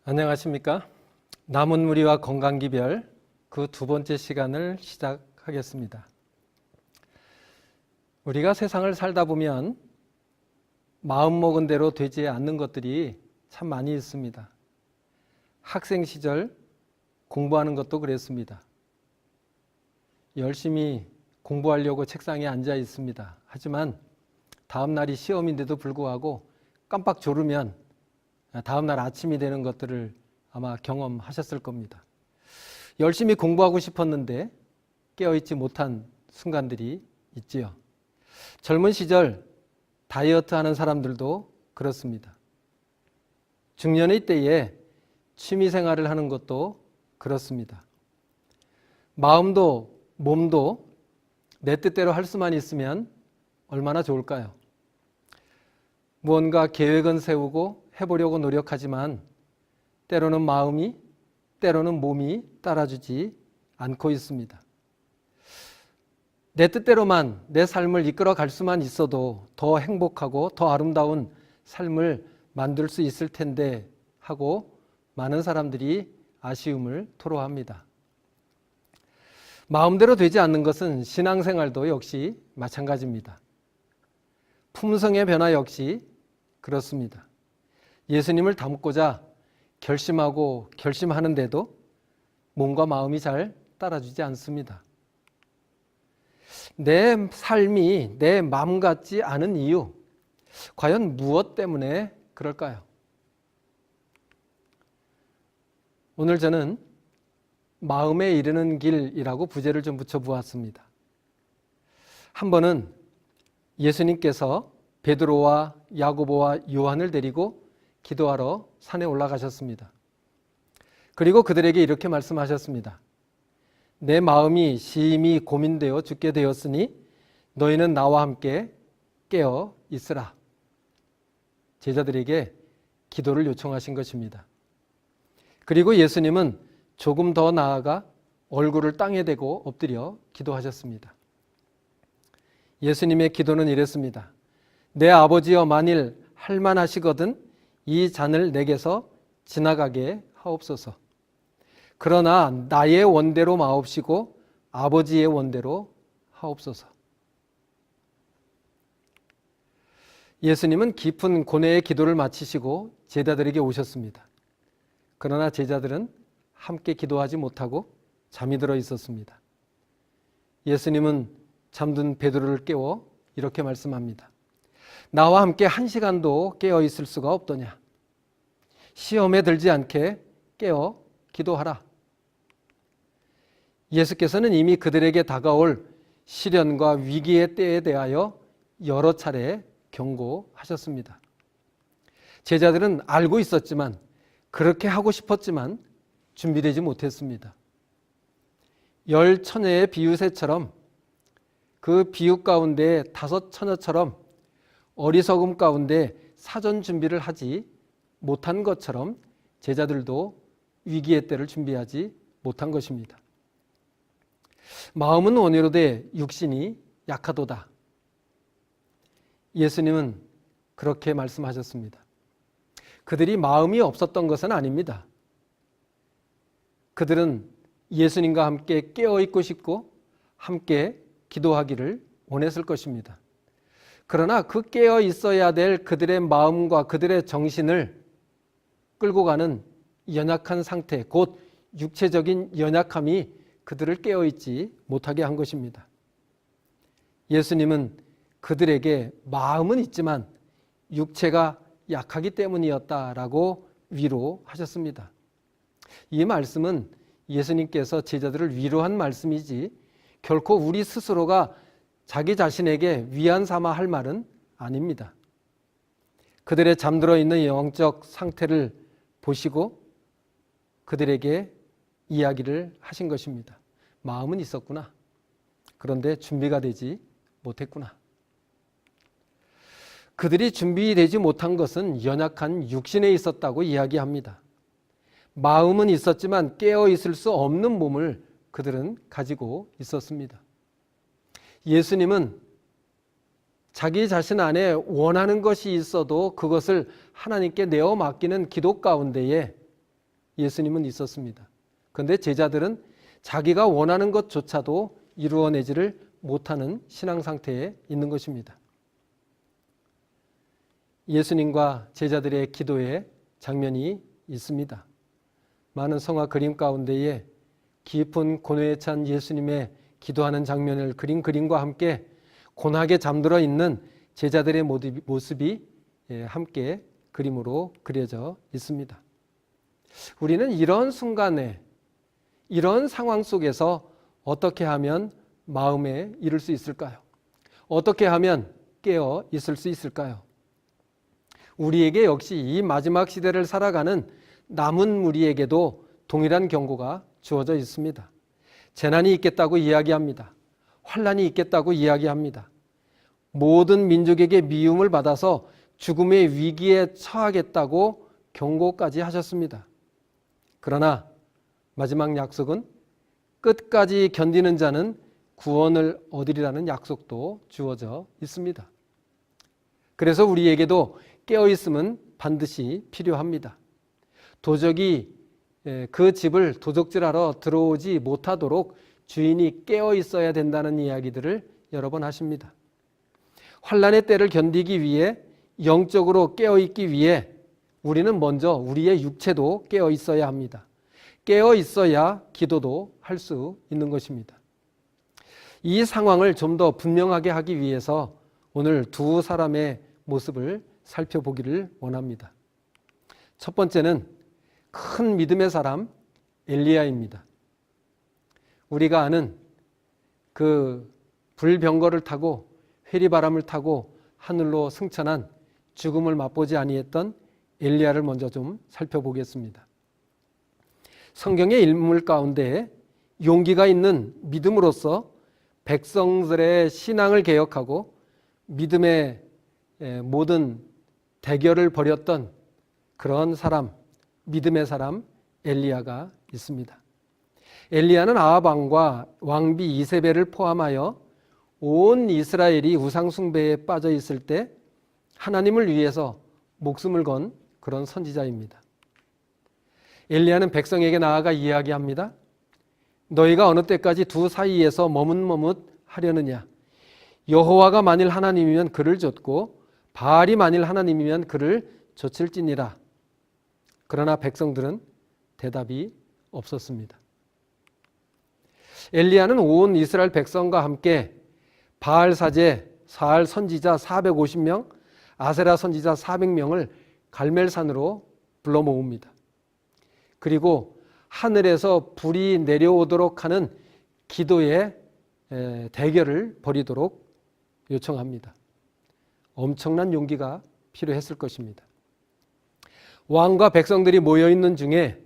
안녕하십니까? 남은 무리와 건강기별 그 두 번째 시간을 시작하겠습니다. 우리가 세상을 살다 보면 마음먹은 대로 되지 않는 것들이 참 많이 있습니다. 학생 시절 공부하는 것도 그랬습니다. 열심히 공부하려고 책상에 앉아 있습니다. 하지만 다음 날이 시험인데도 불구하고 깜빡 졸으면 다음 날 아침이 되는 것들을 아마 경험하셨을 겁니다. 열심히 공부하고 싶었는데 깨어있지 못한 순간들이 있지요. 젊은 시절 다이어트 하는 사람들도 그렇습니다. 중년의 때에 취미 생활을 하는 것도 그렇습니다. 마음도 몸도 내 뜻대로 할 수만 있으면 얼마나 좋을까요? 무언가 계획은 세우고 해보려고 노력하지만 때로는 마음이, 때로는 몸이 따라주지 않고 있습니다. 내 뜻대로만 내 삶을 이끌어 갈 수만 있어도 더 행복하고 더 아름다운 삶을 만들 수 있을 텐데 하고 많은 사람들이 아쉬움을 토로합니다. 마음대로 되지 않는 것은 신앙생활도 역시 마찬가지입니다. 품성의 변화 역시 그렇습니다. 예수님을 닮고자 결심하고 결심하는데도 몸과 마음이 잘 따라주지 않습니다. 내 삶이 내 마음 같지 않은 이유, 과연 무엇 때문에 그럴까요? 오늘 저는 마음에 이르는 길이라고 부제를 좀 붙여보았습니다. 한 번은 예수님께서 베드로와 야고보와 요한을 데리고 기도하러 산에 올라가셨습니다. 그리고 그들에게 이렇게 말씀하셨습니다. 내 마음이 심히 고민되어 죽게 되었으니 너희는 나와 함께 깨어 있으라. 제자들에게 기도를 요청하신 것입니다. 그리고 예수님은 조금 더 나아가 얼굴을 땅에 대고 엎드려 기도하셨습니다. 예수님의 기도는 이랬습니다. 내 아버지여, 만일 할만하시거든 이 잔을 내게서 지나가게 하옵소서. 그러나 나의 원대로 마옵시고 아버지의 원대로 하옵소서. 예수님은 깊은 고뇌의 기도를 마치시고 제자들에게 오셨습니다. 그러나 제자들은 함께 기도하지 못하고 잠이 들어 있었습니다. 예수님은 잠든 베드로를 깨워 이렇게 말씀합니다. 나와 함께 1시간도 깨어 있을 수가 없더냐. 시험에 들지 않게 깨어 기도하라. 예수께서는 이미 그들에게 다가올 시련과 위기의 때에 대하여 여러 차례 경고하셨습니다. 제자들은 알고 있었지만, 그렇게 하고 싶었지만 준비되지 못했습니다. 열 처녀의 비유새처럼 그 비유 가운데 5 처녀처럼 어리석음 가운데 사전 준비를 하지 못한 것처럼 제자들도 위기의 때를 준비하지 못한 것입니다. 마음은 원이로되 육신이 약하도다. 예수님은 그렇게 말씀하셨습니다. 그들이 마음이 없었던 것은 아닙니다. 그들은 예수님과 함께 깨어있고 싶고 함께 기도하기를 원했을 것입니다. 그러나 그 깨어 있어야 될 그들의 마음과 그들의 정신을 끌고 가는 연약한 상태, 곧 육체적인 연약함이 그들을 깨어 있지 못하게 한 것입니다. 예수님은 그들에게 마음은 있지만 육체가 약하기 때문이었다라고 위로하셨습니다. 이 말씀은 예수님께서 제자들을 위로한 말씀이지 결코 우리 스스로가 자기 자신에게 위안 삼아 할 말은 아닙니다. 그들의 잠들어 있는 영적 상태를 보시고 그들에게 이야기를 하신 것입니다. 마음은 있었구나. 그런데 준비가 되지 못했구나. 그들이 준비되지 못한 것은 연약한 육신에 있었다고 이야기합니다. 마음은 있었지만 깨어 있을 수 없는 몸을 그들은 가지고 있었습니다. 예수님은 자기 자신 안에 원하는 것이 있어도 그것을 하나님께 내어 맡기는 기도 가운데에 예수님은 있었습니다. 그런데 제자들은 자기가 원하는 것조차도 이루어내지를 못하는 신앙 상태에 있는 것입니다. 예수님과 제자들의 기도의 장면이 있습니다. 많은 성화 그림 가운데에 깊은 고뇌에 찬 예수님의 기도하는 장면을 그린 그림과 함께 고나게 잠들어 있는 제자들의 모습이 함께 그림으로 그려져 있습니다. 우리는 이런 순간에, 이런 상황 속에서 어떻게 하면 마음에 이룰 수 있을까요? 어떻게 하면 깨어 있을 수 있을까요? 우리에게 역시 이 마지막 시대를 살아가는 남은 무리에게도 동일한 경고가 주어져 있습니다. 재난이 있겠다고 이야기합니다. 환란이 있겠다고 이야기합니다. 모든 민족에게 미움을 받아서 죽음의 위기에 처하겠다고 경고까지 하셨습니다. 그러나 마지막 약속은 끝까지 견디는 자는 구원을 얻으리라는 약속도 주어져 있습니다. 그래서 우리에게도 깨어있음은 반드시 필요합니다. 도적이 그 집을 도적질하러 들어오지 못하도록 주인이 깨어있어야 된다는 이야기들을 여러 번 하십니다. 환란의 때를 견디기 위해, 영적으로 깨어있기 위해 우리는 먼저 우리의 육체도 깨어있어야 합니다. 깨어있어야 기도도 할 수 있는 것입니다. 이 상황을 좀 더 분명하게 하기 위해서 오늘 두 사람의 모습을 살펴보기를 원합니다. 첫 번째는 큰 믿음의 사람 엘리야입니다. 우리가 아는 그 불병거를 타고 회리바람을 타고 하늘로 승천한 죽음을 맛보지 아니했던 엘리야를 먼저 좀 살펴보겠습니다. 성경의 인물 가운데 용기가 있는 믿음으로써 백성들의 신앙을 개혁하고 믿음의 모든 대결을 벌였던 그런 사람, 믿음의 사람 엘리야가 있습니다. 엘리야는 아합 왕과 왕비 이세벨을 포함하여 온 이스라엘이 우상 숭배에 빠져 있을 때 하나님을 위해서 목숨을 건 그런 선지자입니다. 엘리야는 백성에게 나아가 이야기합니다. 너희가 어느 때까지 두 사이에서 머뭇머뭇하려느냐? 여호와가 만일 하나님이면 그를 좇고 바알이 만일 하나님이면 그를 좇을지니라. 그러나 백성들은 대답이 없었습니다. 엘리야는 온 이스라엘 백성과 함께 바알 사제, 사알 선지자 450명, 아세라 선지자 400명을 갈멜산으로 불러 모읍니다. 그리고 하늘에서 불이 내려오도록 하는 기도의 대결을 벌이도록 요청합니다. 엄청난 용기가 필요했을 것입니다. 왕과 백성들이 모여있는 중에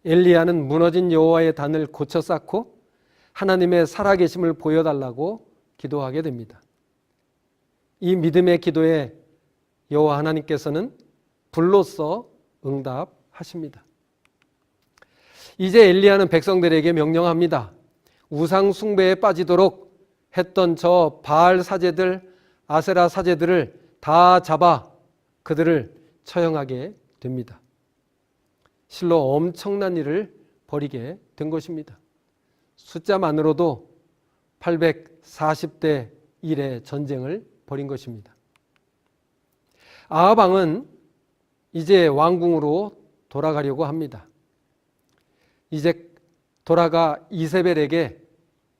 엘리야는 무너진 여호와의 단을 고쳐 쌓고 하나님의 살아계심을 보여달라고 기도하게 됩니다. 이 믿음의 기도에 여호와 하나님께서는 불로써 응답하십니다. 이제 엘리야는 백성들에게 명령합니다. 우상 숭배에 빠지도록 했던 저 바알 사제들, 아세라 사제들을 다 잡아 그들을 처형하게 됩니다. 실로 엄청난 일을 벌이게 된 것입니다. 숫자만으로도 840대 1의 전쟁을 벌인 것입니다. 아합 왕은 이제 왕궁으로 돌아가려고 합니다. 이제 돌아가 이세벨에게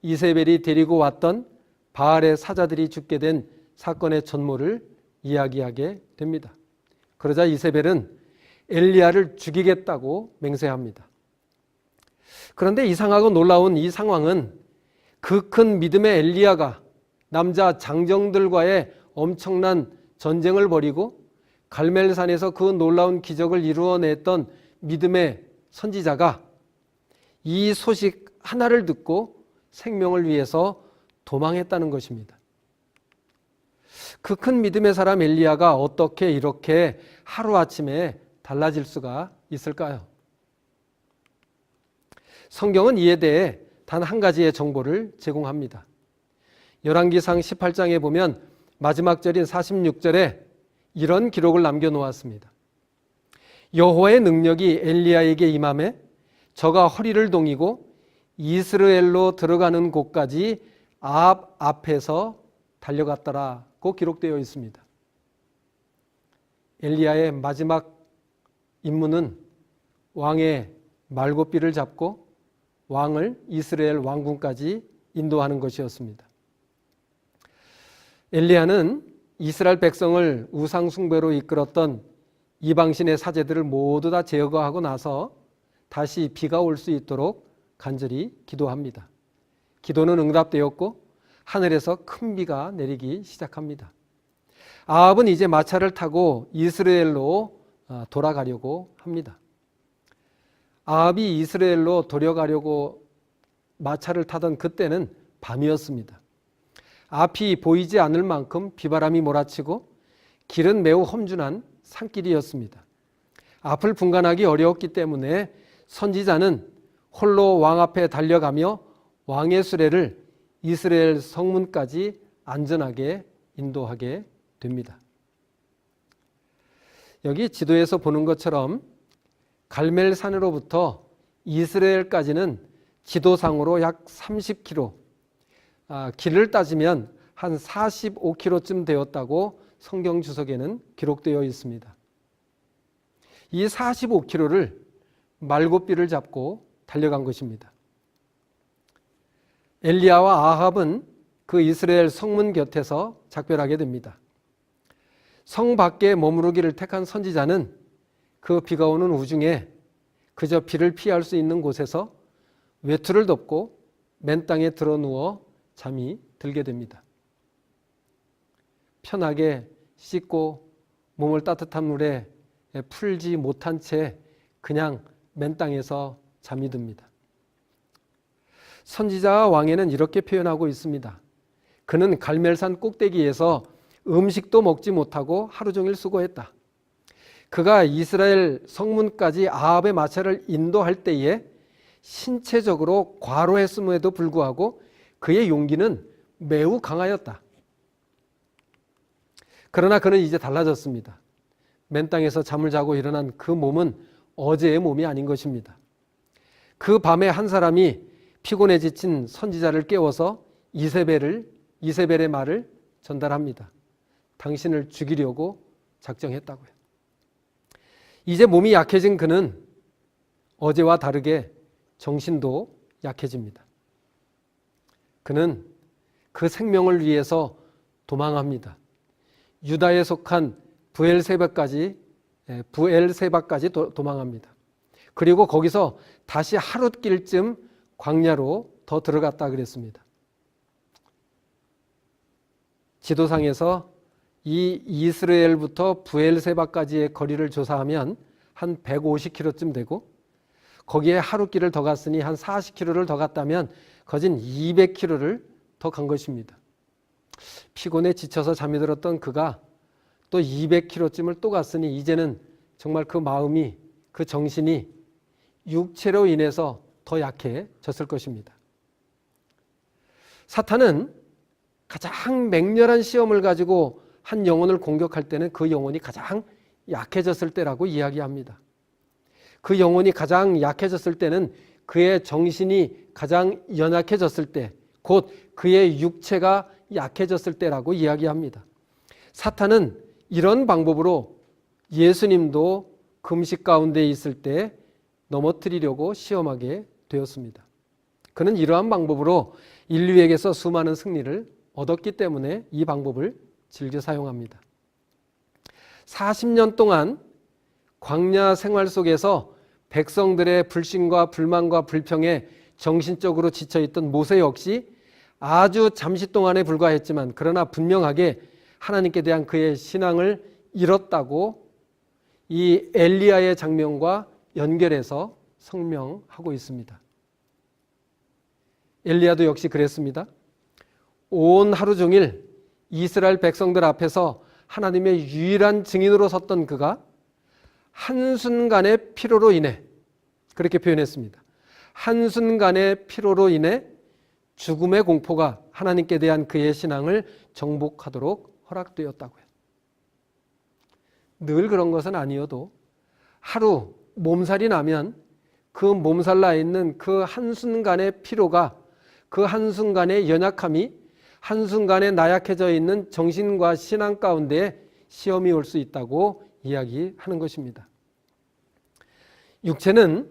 이세벨이 데리고 왔던 바알의 사자들이 죽게 된 사건의 전모를 이야기하게 됩니다. 그러자 이세벨은 엘리야를 죽이겠다고 맹세합니다. 그런데 이상하고 놀라운 이 상황은 그 큰 믿음의 엘리야가 남자 장정들과의 엄청난 전쟁을 벌이고 갈멜산에서 그 놀라운 기적을 이루어냈던 믿음의 선지자가 이 소식 하나를 듣고 생명을 위해서 도망했다는 것입니다. 그 큰 믿음의 사람 엘리야가 어떻게 이렇게 하루아침에 달라질 수가 있을까요? 성경은 이에 대해 단 한 가지의 정보를 제공합니다. 열왕기상 18장에 보면 마지막 절인 46절에 이런 기록을 남겨놓았습니다. 여호와의 능력이 엘리야에게 임함에 저가 허리를 동이고 이스라엘로 들어가는 곳까지 아합 앞에서 달려갔더라고 기록되어 있습니다. 엘리야의 마지막 임무는 왕의 말고삐를 잡고 왕을 이스라엘 왕궁까지 인도하는 것이었습니다. 엘리야는 이스라엘 백성을 우상 숭배로 이끌었던 이방신의 사제들을 모두 다 제거하고 나서 다시 비가 올 수 있도록 간절히 기도합니다. 기도는 응답되었고 하늘에서 큰 비가 내리기 시작합니다. 아합은 이제 마차를 타고 이스라엘로 돌아가려고 합니다. 아합이 이스라엘로 돌아가려고 마차를 타던 그때는 밤이었습니다. 앞이 보이지 않을 만큼 비바람이 몰아치고 길은 매우 험준한 산길이었습니다. 앞을 분간하기 어려웠기 때문에 선지자는 홀로 왕 앞에 달려가며 왕의 수레를 이스라엘 성문까지 안전하게 인도하게 됩니다. 여기 지도에서 보는 것처럼 갈멜산으로부터 이스라엘까지는 지도상으로 약 30km, 길을 따지면 한 45km쯤 되었다고 성경 주석에는 기록되어 있습니다. 이 45km를 말고삐를 잡고 달려간 것입니다. 엘리야와 아합은 그 이스라엘 성문 곁에서 작별하게 됩니다. 성 밖에 머무르기를 택한 선지자는 그 비가 오는 우중에 그저 비를 피할 수 있는 곳에서 외투를 덮고 맨 땅에 드러누워 잠이 들게 됩니다. 편하게 씻고 몸을 따뜻한 물에 풀지 못한 채 그냥 맨 땅에서 잠이 듭니다. 선지자와 왕에는 이렇게 표현하고 있습니다. 그는 갈멜산 꼭대기에서 음식도 먹지 못하고 하루 종일 수고했다. 그가 이스라엘 성문까지 아합의 마차를 인도할 때에 신체적으로 과로했음에도 불구하고 그의 용기는 매우 강하였다. 그러나 그는 이제 달라졌습니다. 맨 땅에서 잠을 자고 일어난 그 몸은 어제의 몸이 아닌 것입니다. 그 밤에 한 사람이 피곤해 지친 선지자를 깨워서 이세벨의 말을 전달합니다. 당신을 죽이려고 작정했다고요. 이제 몸이 약해진 그는 어제와 다르게 정신도 약해집니다. 그는 그 생명을 위해서 도망합니다. 유다에 속한 부엘세바까지 도망합니다. 그리고 거기서 다시 하룻길쯤 광야로 더 들어갔다 그랬습니다. 지도상에서 이 이스라엘부터 부엘세바까지의 거리를 조사하면 한 150km쯤 되고 거기에 하룻길을 더 갔으니 한 40km를 더 갔다면 거진 200km를 더 간 것입니다. 피곤에 지쳐서 잠이 들었던 그가 또 200km쯤을 또 갔으니 이제는 정말 그 마음이, 그 정신이 육체로 인해서 더 약해졌을 것입니다. 사탄은 가장 맹렬한 시험을 가지고 한 영혼을 공격할 때는 그 영혼이 가장 약해졌을 때라고 이야기합니다. 그 영혼이 가장 약해졌을 때는 그의 정신이 가장 연약해졌을 때, 곧 그의 육체가 약해졌을 때라고 이야기합니다. 사탄은 이런 방법으로 예수님도 금식 가운데 있을 때 넘어뜨리려고 시험하게 되었습니다. 그는 이러한 방법으로 인류에게서 수많은 승리를 얻었기 때문에 이 방법을 즐겨 사용합니다. 40년 동안 광야 생활 속에서 백성들의 불신과 불만과 불평에 정신적으로 지쳐있던 모세 역시 아주 잠시 동안에 불과했지만 그러나 분명하게 하나님께 대한 그의 신앙을 잃었다고 이 엘리야의 장면과 연결해서 설명하고 있습니다. 엘리야도 역시 그랬습니다. 온 하루 종일 이스라엘 백성들 앞에서 하나님의 유일한 증인으로 섰던 그가 한순간의 피로로 인해, 그렇게 표현했습니다. 한순간의 피로로 인해 죽음의 공포가 하나님께 대한 그의 신앙을 정복하도록 허락되었다고요. 늘 그런 것은 아니어도 하루 몸살이 나면 그 몸살 나 있는 그 한순간의 피로가, 그 한순간의 연약함이 한순간에 나약해져 있는 정신과 신앙 가운데 시험이 올 수 있다고 이야기하는 것입니다. 육체는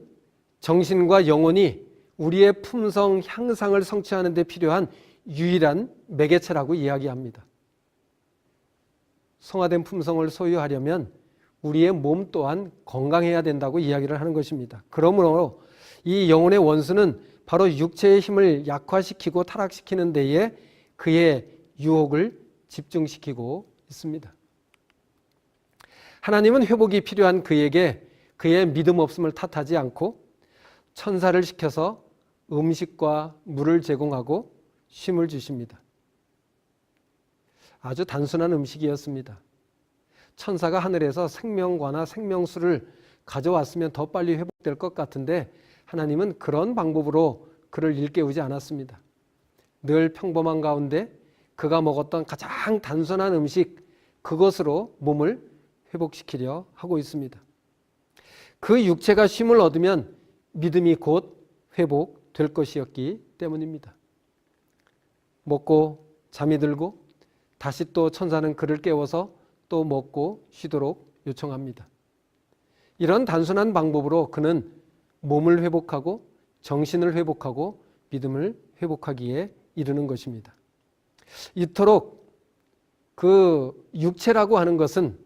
정신과 영혼이 우리의 품성 향상을 성취하는 데 필요한 유일한 매개체라고 이야기합니다. 성화된 품성을 소유하려면 우리의 몸 또한 건강해야 된다고 이야기를 하는 것입니다. 그러므로 이 영혼의 원수는 바로 육체의 힘을 약화시키고 타락시키는 데에 그의 유혹을 집중시키고 있습니다. 하나님은 회복이 필요한 그에게 그의 믿음 없음을 탓하지 않고 천사를 시켜서 음식과 물을 제공하고 쉼을 주십니다. 아주 단순한 음식이었습니다. 천사가 하늘에서 생명과나 생명수를 가져왔으면 더 빨리 회복될 것 같은데 하나님은 그런 방법으로 그를 일깨우지 않았습니다. 늘 평범한 가운데 그가 먹었던 가장 단순한 음식, 그것으로 몸을 회복시키려 하고 있습니다. 그 육체가 쉼을 얻으면 믿음이 곧 회복될 것이었기 때문입니다. 먹고 잠이 들고 다시 또 천사는 그를 깨워서 또 먹고 쉬도록 요청합니다. 이런 단순한 방법으로 그는 몸을 회복하고 정신을 회복하고 믿음을 회복하기에 이르는 것입니다. 이토록 그 육체라고 하는 것은,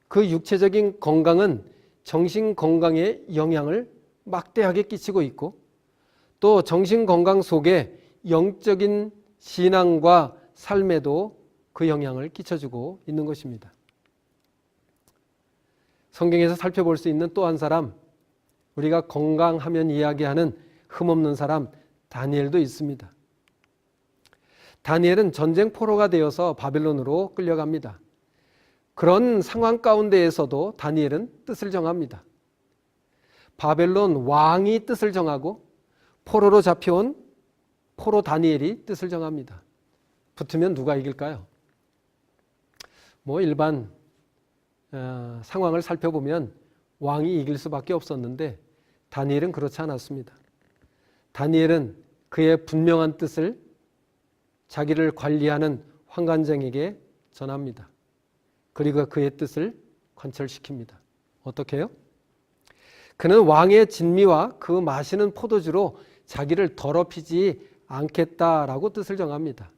그 육체적인 건강은 정신 건강에 영향을 막대하게 끼치고 있고 또 정신 건강 속에 영적인 신앙과 삶에도 그 영향을 끼쳐주고 있는 것입니다. 성경에서 살펴볼 수 있는 또 한 사람, 우리가 건강하면 이야기하는 흠없는 사람 다니엘도 있습니다. 다니엘은 전쟁 포로가 되어서 바벨론으로 끌려갑니다. 그런 상황 가운데에서도 다니엘은 뜻을 정합니다. 바벨론 왕이 뜻을 정하고 포로로 잡혀온 포로 다니엘이 뜻을 정합니다. 붙으면 누가 이길까요? 일반 상황을 살펴보면 왕이 이길 수밖에 없었는데 다니엘은 그렇지 않았습니다. 다니엘은 그의 분명한 뜻을 자기를 관리하는 환관장에게 전합니다. 그리고 그의 뜻을 관철시킵니다. 어떻게 해요? 그는 왕의 진미와 그 마시는 포도주로 자기를 더럽히지 않겠다라고 뜻을 정합니다.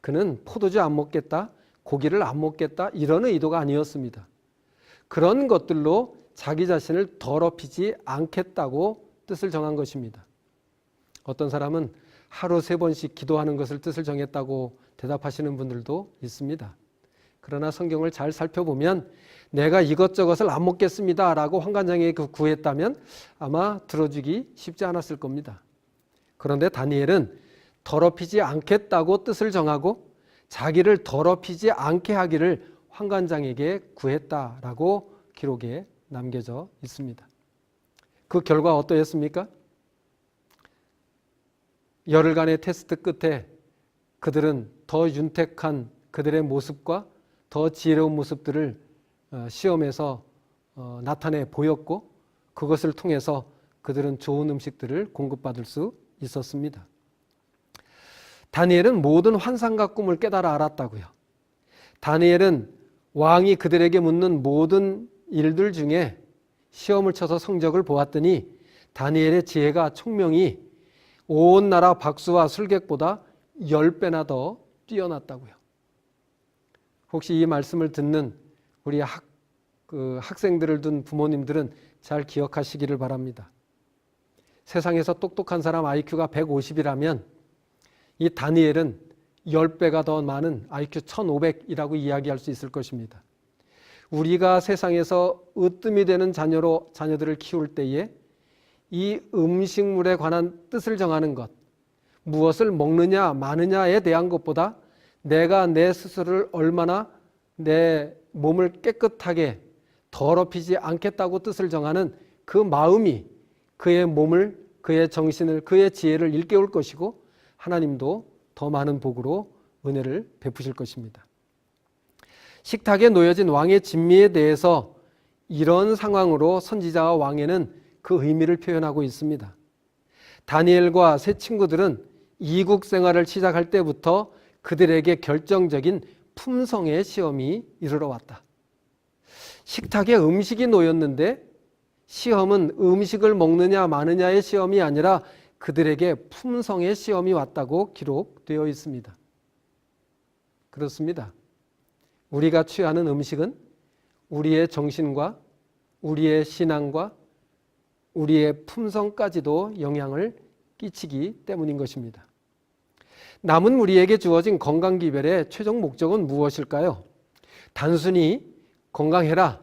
그는 포도주 안 먹겠다, 고기를 안 먹겠다, 이런 의도가 아니었습니다. 그런 것들로 자기 자신을 더럽히지 않겠다고 뜻을 정한 것입니다. 어떤 사람은 하루 3번씩 기도하는 것을 뜻을 정했다고 대답하시는 분들도 있습니다. 그러나 성경을 잘 살펴보면 내가 이것저것을 안 먹겠습니다 라고 환관장에게 구했다면 아마 들어주기 쉽지 않았을 겁니다. 그런데 다니엘은 더럽히지 않겠다고 뜻을 정하고 자기를 더럽히지 않게 하기를 환관장에게 구했다라고 기록에 남겨져 있습니다. 그 결과 어떠했습니까? 열흘간의 테스트 끝에 그들은 더 윤택한 그들의 모습과 더 지혜로운 모습들을 시험에서 나타내 보였고 그것을 통해서 그들은 좋은 음식들을 공급받을 수 있었습니다. 다니엘은 모든 환상과 꿈을 깨달아 알았다고요. 다니엘은 왕이 그들에게 묻는 모든 일들 중에 시험을 쳐서 성적을 보았더니 다니엘의 지혜가 총명이 온 나라 박수와 술객보다 10배나 더 뛰어났다고요. 혹시 이 말씀을 듣는 우리 학생들을 둔 부모님들은 잘 기억하시기를 바랍니다. 세상에서 똑똑한 사람 IQ가 150이라면 이 다니엘은 10배가 더 많은 IQ 1500이라고 이야기할 수 있을 것입니다. 우리가 세상에서 으뜸이 되는 자녀들을 키울 때에 이 음식물에 관한 뜻을 정하는 것, 무엇을 먹느냐 마느냐에 대한 것보다 내가 내 스스로를 얼마나 내 몸을 깨끗하게 더럽히지 않겠다고 뜻을 정하는 그 마음이 그의 몸을, 그의 정신을, 그의 지혜를 일깨울 것이고 하나님도 더 많은 복으로 은혜를 베푸실 것입니다. 식탁에 놓여진 왕의 진미에 대해서 이런 상황으로 선지자와 왕에는 그 의미를 표현하고 있습니다. 다니엘과 세 친구들은 이국 생활을 시작할 때부터 그들에게 결정적인 품성의 시험이 이르러 왔다. 식탁에 음식이 놓였는데 시험은 음식을 먹느냐 마느냐의 시험이 아니라 그들에게 품성의 시험이 왔다고 기록되어 있습니다. 그렇습니다. 우리가 취하는 음식은 우리의 정신과 우리의 신앙과 우리의 품성까지도 영향을 끼치기 때문인 것입니다. 남은 우리에게 주어진 건강기별의 최종 목적은 무엇일까요? 단순히 건강해라,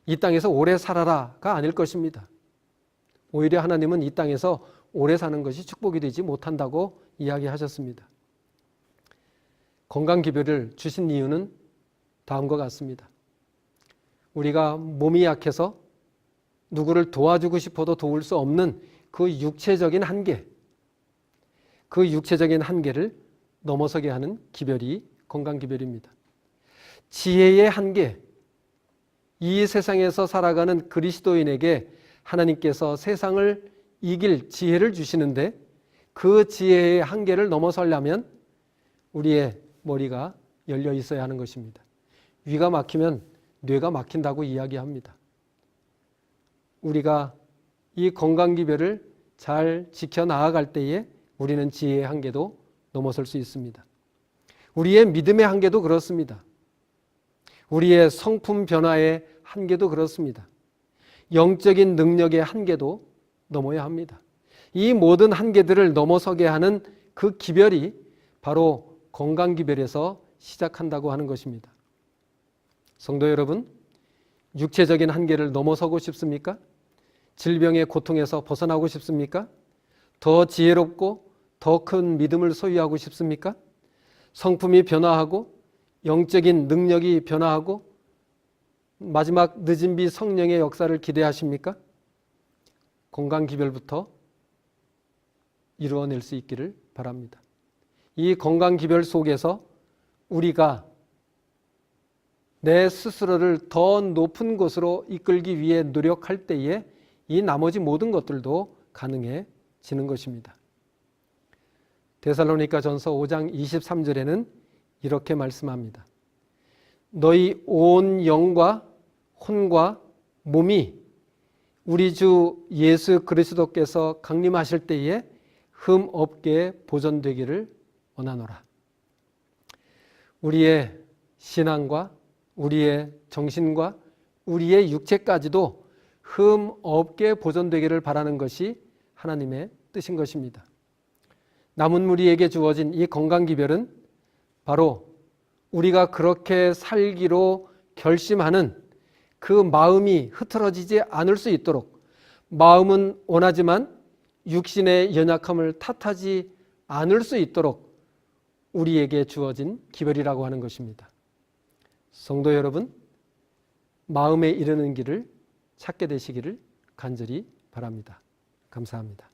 이 땅에서 오래 살아라가 아닐 것입니다. 오히려 하나님은 이 땅에서 오래 사는 것이 축복이 되지 못한다고 이야기하셨습니다. 건강기별을 주신 이유는 다음과 같습니다. 우리가 몸이 약해서 누구를 도와주고 싶어도 도울 수 없는 그 육체적인 한계, 그 육체적인 한계를 넘어서게 하는 기별이 건강기별입니다. 지혜의 한계, 이 세상에서 살아가는 그리스도인에게 하나님께서 세상을 이길 지혜를 주시는데 그 지혜의 한계를 넘어서려면 우리의 머리가 열려 있어야 하는 것입니다. 위가 막히면 뇌가 막힌다고 이야기합니다. 우리가 이 건강기별을 잘 지켜나아갈 때에 우리는 지혜의 한계도 넘어설 수 있습니다. 우리의 믿음의 한계도 그렇습니다. 우리의 성품 변화의 한계도 그렇습니다. 영적인 능력의 한계도 넘어야 합니다. 이 모든 한계들을 넘어서게 하는 그 기별이 바로 건강기별에서 시작한다고 하는 것입니다. 성도 여러분, 육체적인 한계를 넘어서고 싶습니까? 질병의 고통에서 벗어나고 싶습니까? 더 지혜롭고 더 큰 믿음을 소유하고 싶습니까? 성품이 변화하고 영적인 능력이 변화하고 마지막 늦은 비 성령의 역사를 기대하십니까? 건강기별부터 이루어낼 수 있기를 바랍니다. 이 건강기별 속에서 우리가 내 스스로를 더 높은 곳으로 이끌기 위해 노력할 때에 이 나머지 모든 것들도 가능해지는 것입니다. 데살로니가전서 5장 23절에는 이렇게 말씀합니다. 너희 온 영과 혼과 몸이 우리 주 예수 그리스도께서 강림하실 때에 흠 없게 보존되기를 원하노라. 우리의 신앙과 우리의 정신과 우리의 육체까지도 흠 없게 보존되기를 바라는 것이 하나님의 뜻인 것입니다. 남은 우리에게 주어진 이 건강기별은 바로 우리가 그렇게 살기로 결심하는 그 마음이 흐트러지지 않을 수 있도록, 마음은 원하지만 육신의 연약함을 탓하지 않을 수 있도록 우리에게 주어진 기별이라고 하는 것입니다. 성도 여러분, 마음에 이르는 길을 찾게 되시기를 간절히 바랍니다. 감사합니다.